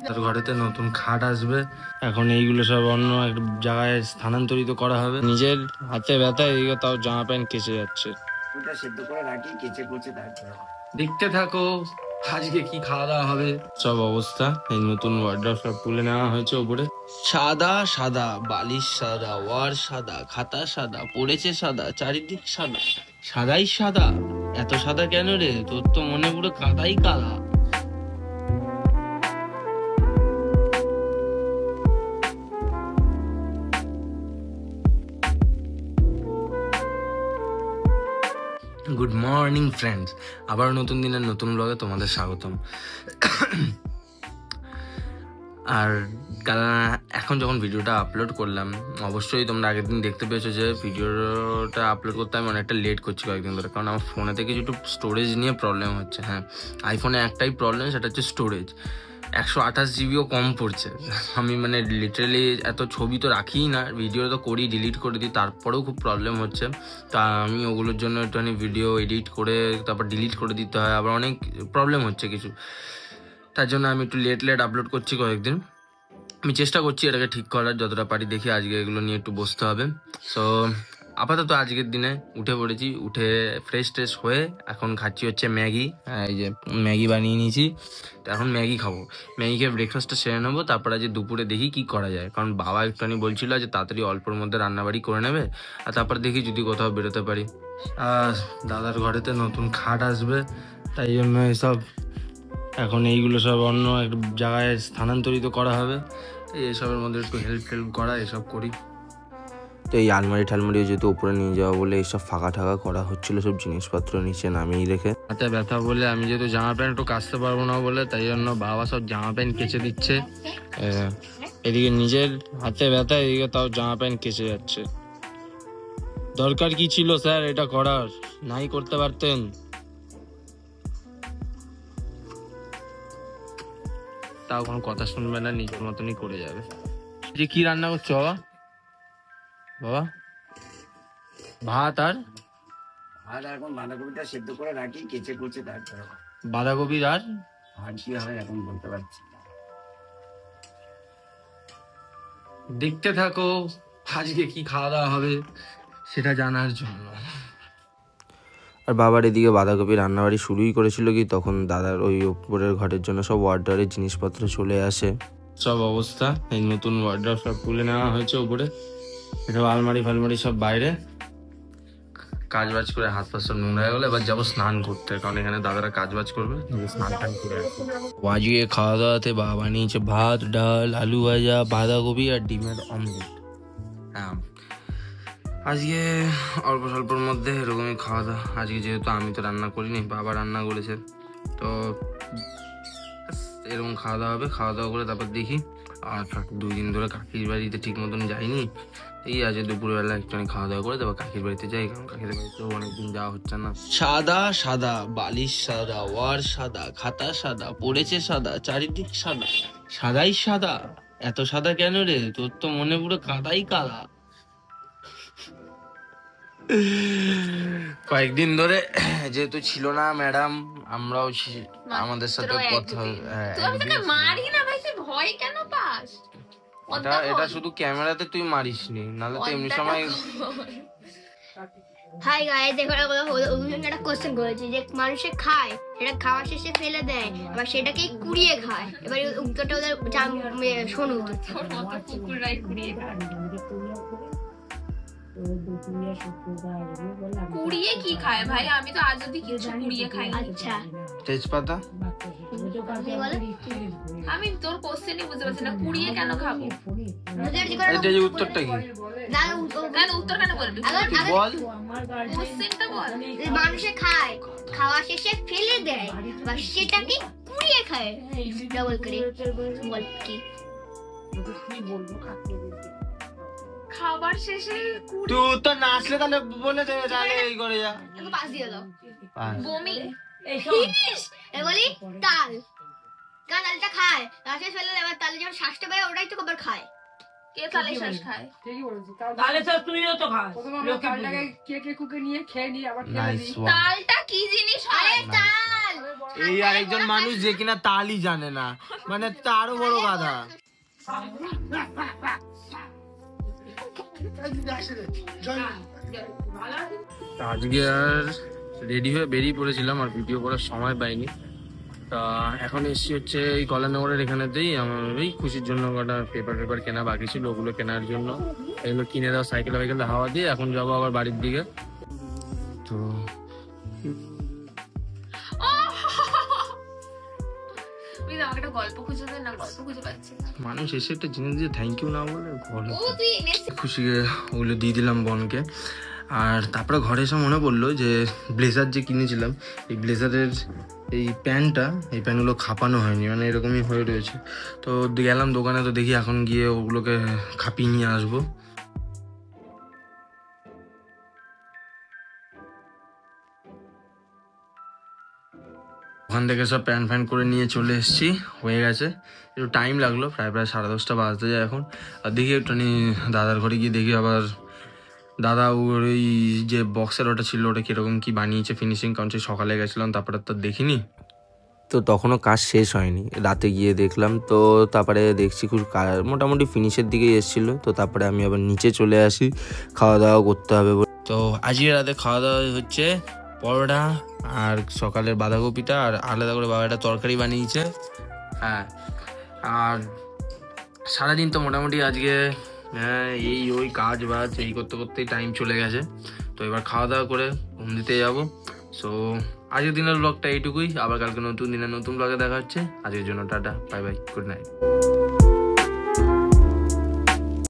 তার ঘরেতে নতুন খাট আসবে, এখন এইগুলো সব অন্য এক জায়গায় স্থানান্তরিত করা হবে। নিজের হাতে ব্যথা, এদিকে তাও জামা প্যান্ট কেচে যাচ্ছে। দেখতে থাকো আজকে কি খাওয়া দাওয়া হবে। সব অবস্থা, এই নতুন ওয়ার্ড্রপ সব তুলে নেওয়া হয়েছে উপরে। সাদা সাদা, বালিশ সাদা, ওয়ার সাদা, খাতা সাদা, পড়েছে সাদা, চারিদিক সাদা, সাদাই সাদা। এত সাদা কেন রে? তোর তো মনে পুরো কাদাই কাদা। গুড মর্নিং ফ্রেন্ডস, আবার নতুন দিনের নতুন ব্লগে তোমাদের স্বাগতম। আর এখন যখন ভিডিওটা আপলোড করলাম, অবশ্যই তোমরা আগের দিন দেখতে পেয়েছো যে ভিডিওটা আপলোড করতে আমি অনেকটা লেট করছি কয়েকদিন ধরে, কারণ আমার ফোনে থেকে একটু স্টোরেজ নিয়ে প্রবলেম হচ্ছে। হ্যাঁ, আইফোনে একটাই প্রবলেম, সেটা হচ্ছে স্টোরেজ। 128 জিবিও কম পড়ছে। আমি মানে লিটারালি এত ছবি তো রাখিই না, ভিডিও তো করি, ডিলিট করে দিই, তারপরেও খুব প্রবলেম হচ্ছে। তা আমি ওগুলোর জন্য একটুখানি ভিডিও এডিট করে তারপর ডিলিট করে দিতে হয়, আবার অনেক প্রবলেম হচ্ছে কিছু। তার জন্য আমি একটু লেট আপলোড করছি কয়েকদিন। আমি চেষ্টা করছি এটাকে ঠিক করার, যতটা পারি দেখি। আজকে এগুলো নিয়ে একটু বসতে হবে। সো আপাতত আজকের দিনে উঠে পড়েছি, উঠে ফ্রেশ হয়ে এখন খাচ্ছি হচ্ছে ম্যাগি। এই যে ম্যাগি বানিয়ে নিয়েছি, তো এখন ম্যাগি খাবো। ম্যাগি খেয়ে ব্রেকফাস্টটা সেরে নেবো, তারপর আজ দুপুরে দেখি কি করা যায়, কারণ বাবা একটুখানি বলছিল যে তাড়াতাড়ি অল্পর মধ্যে রান্নাবাড়ি করে নেবে, আর তারপর দেখি যদি কোথাও বেরোতে পারি। দাদার ঘরেতে নতুন খাট আসবে, তাই জন্য এসব এখন এইগুলো সব অন্য এক জায়গায় স্থানান্তরিত করা হবে। এইসবের মধ্যে একটু হেল্প করা, এসব করি। তো এই আলমারি ঠালমারিও যেহেতু উপরে নিয়ে যাওয়া বলে এইসব ফাঁকা ঠাকা করা হচ্ছিল, সব জিনিসপত্র নিচে নামিয়ে রেখে। হাতে ব্যথা বলে আমি যেহেতু জামা প্যান্ট একটু কাচতে পারবো না বলে, তাই জন্য বাবা সব জামা প্যান্ট কেচে দিচ্ছে। এদিকে নিজের হাতে ব্যথা, এদিকে তাও জামা প্যান্ট কেচে যাচ্ছে। দরকার কি ছিল স্যার এটা করার? নাই করতে পারতেন। তাও কোনো কথা শুনবে না, নিজের মতনই করে যাবে। যে কি রান্না করছো বাবা? বাবা ভাত আর এখন বাঁধাকপিটা সেদ্ধ করে রাখি, কেচে কুচে তারপরে বাঁধাকপির আর কি হবে এখন বলতে পারছি না। দেখতে থাকো আজকে কি খাওয়া দাওয়া হবে সেটা জানার জন্য। আর বাবার এদিকে বাঁধাকপি রান্নাবাড়ি শুরুই করেছিল কি, তখন দাদার ওই উপরের ঘরের জন্য সব ওয়ার্ড্রপের জিনিসপত্র চলে আসে। সব অবস্থা, এই নতুন ওয়ার্ড্রপ সব তুলে নেওয়া হয়েছে উপরে। এটা আলমারি ফালমারি সব বাইরে। কাজ বাজ করে হাত পা সব নোংরা হয়ে গেলো, এবার যাবো স্নান করতে, কারণ এখানে দাদারা কাজ বাজ করবে, স্নান টান করে আসবো। আজকে খাওয়া দাওয়াতে বাবা বানিয়েছে ভাত, ডাল, আলু ভাজা, বাঁধাকপি আর ডিমের অমলেট। হ্যাঁ, আজকে অল্প স্বল্পর মধ্যে এরকমই খাওয়া দাওয়া। আজকে যেহেতু আমি তো রান্না করিনি, বাবা রান্না করেছে, তো এরকম খাওয়া দাওয়া হবে। খাওয়া দাওয়া করে তারপর দেখি। আর 2 দিন ধরে কাকির বাড়িতে ঠিক মতন যাইনি, এই আজ দুপুরবেলা একটুখানি খাওয়া দাওয়া করে তারপর কাকির বাড়িতে যাই, কারণ কাকির বাড়িতেও অনেকদিন যাওয়া হচ্ছে না। সাদা সাদা, বালিশ সাদা, ওয়ার সাদা, খাতা সাদা, পড়েছে সাদা, চারিদিক সাদা, সাদাই সাদা। এত সাদা কেন রে? তোর তো মনে পুরো কাদাই কাদা। কয়েকদিন ধরে যেহেতু ছিল না ম্যাডাম, আমরাও আমাদের সাথে কথা। এটা শুধু ক্যামেরাতে তুই মারিসনি, নাহলে তো এমনি সময়। হাই গাইস, দেখো একটা কোশ্চেন করেছি যে মানুষে খায়, সেটা খাওয়া শেষে ফেলে দেয়, আবার সেটাকে কুড়িয়ে খায়। এবার উত্তরটা ওদের শোনো। কুড়িয়ে কি খায় ভাই? আমি তো আজ অব্দি কিছু কুড়িয়ে খাই। আচ্ছা, তেজপাতা। আমি তোর কোশ্চেনই বুঝতে পারছি না, কুড়িয়ে কেন খাবো? এটা যে উত্তরটা কি? কেন উত্তর কেন বলবি? বল কোশ্চেনটা বল। মানুষে খায়, খাওয়া শেষে ফেলে দেয়, আবার সেটাকে কুড়িয়ে খায়। ডাবল করে বল কি? খাবার শেষে তুই তো না আসলে তাহলে বলে দেবে, তাহলে এই করে যা। পাস দিয়ে দাও। বমি। ফিনিশ। বলি তাল, তালটা খায়, লাশে ফেলে দেয়, আবার তালে যখন শ্বাসটা বেরোয় ওটাই তো আবার খায়। কে তালে শ্বাস খায়? ঠিকই বলেছিস। তালে শ্বাস তুইও তো খাস। তালটাকে কেটে কুকে নিয়ে খেয়ে নি, আবার ফেলে দিই। তালটা কি জিনিস হয়? তাল এই আরেকজন মানুষ যে কিনা তালই জানে না, মানে তারও বড় গাধা। আজকে আর রেডি হয়ে বেরিয়ে পড়েছিলাম, আর ভিডিও করার সময় পাইনি। তা এখন এসছি হচ্ছে এই কল্যাণনগরের এখানেতেই। আমার ওই খুশির জন্য কটা পেপার কেনা বাকি ছিল, ওগুলো কেনার জন্য এগুলো কিনে দেওয়া সাইকেল হাওয়া দিয়ে এখন যাবো আবার বাড়ির দিকে। তো মানুষ এসে একটা জিনিস দিয়ে থ্যাংক ইউ না বলে খুশিকে ওগুলো দিয়ে দিলাম বোনকে। আর তারপরে ঘরে এসে মনে পড়লো যে ব্লেজার যে কিনেছিলাম, এই ব্লেজারের এই প্যান্টগুলো খাপানো হয়নি, মানে এরকমই হয়ে রয়েছে। তো গেলাম দোকানে, তো দেখি এখন গিয়ে ওগুলোকে খাপিয়ে নিয়ে আসবো। ওখান থেকে সব প্যান্ট করে নিয়ে চলে এসেছি, হয়ে গেছে। একটু টাইম লাগলো, প্রায় 10:30 বাজতে যায় এখন। আর দেখি একটুখানি দাদার ঘরে গিয়ে দেখি আবার দাদা ওর ওই যে বক্সের ওটা ছিল ওটা কীরকম কী বানিয়েছে ফিনিশিং, কারণ সে সকালে গেছিলাম তারপরে তো দেখিনি, তো তখনও কাজ শেষ হয়নি। রাতে গিয়ে দেখলাম, তো তারপরে দেখছি খুব মোটামুটি ফিনিশের দিকেই এসেছিলো। তো তারপরে আমি আবার নিচে চলে আসি, খাওয়া দাওয়া করতে হবে। তো আজকে রাতে খাওয়া দাওয়া হচ্ছে পরোটা আর সকালের বাঁধাকপিটা, আর আলাদা করে বাবা একটা তরকারি বানিয়েছে। হ্যাঁ, আর সারাদিন তো মোটামুটি আজকে এই ওই কাজ বাজ এই করতে করতেই টাইম চলে গেছে। তো এবার খাওয়া দাওয়া করে ঘুম দিতে যাবো। সো আজকের দিনের ব্লগটা এইটুকুই, আবার কালকে নতুন দিনে নতুন ব্লগে দেখা হচ্ছে। আজকের জন্য tata, bye bye, good night.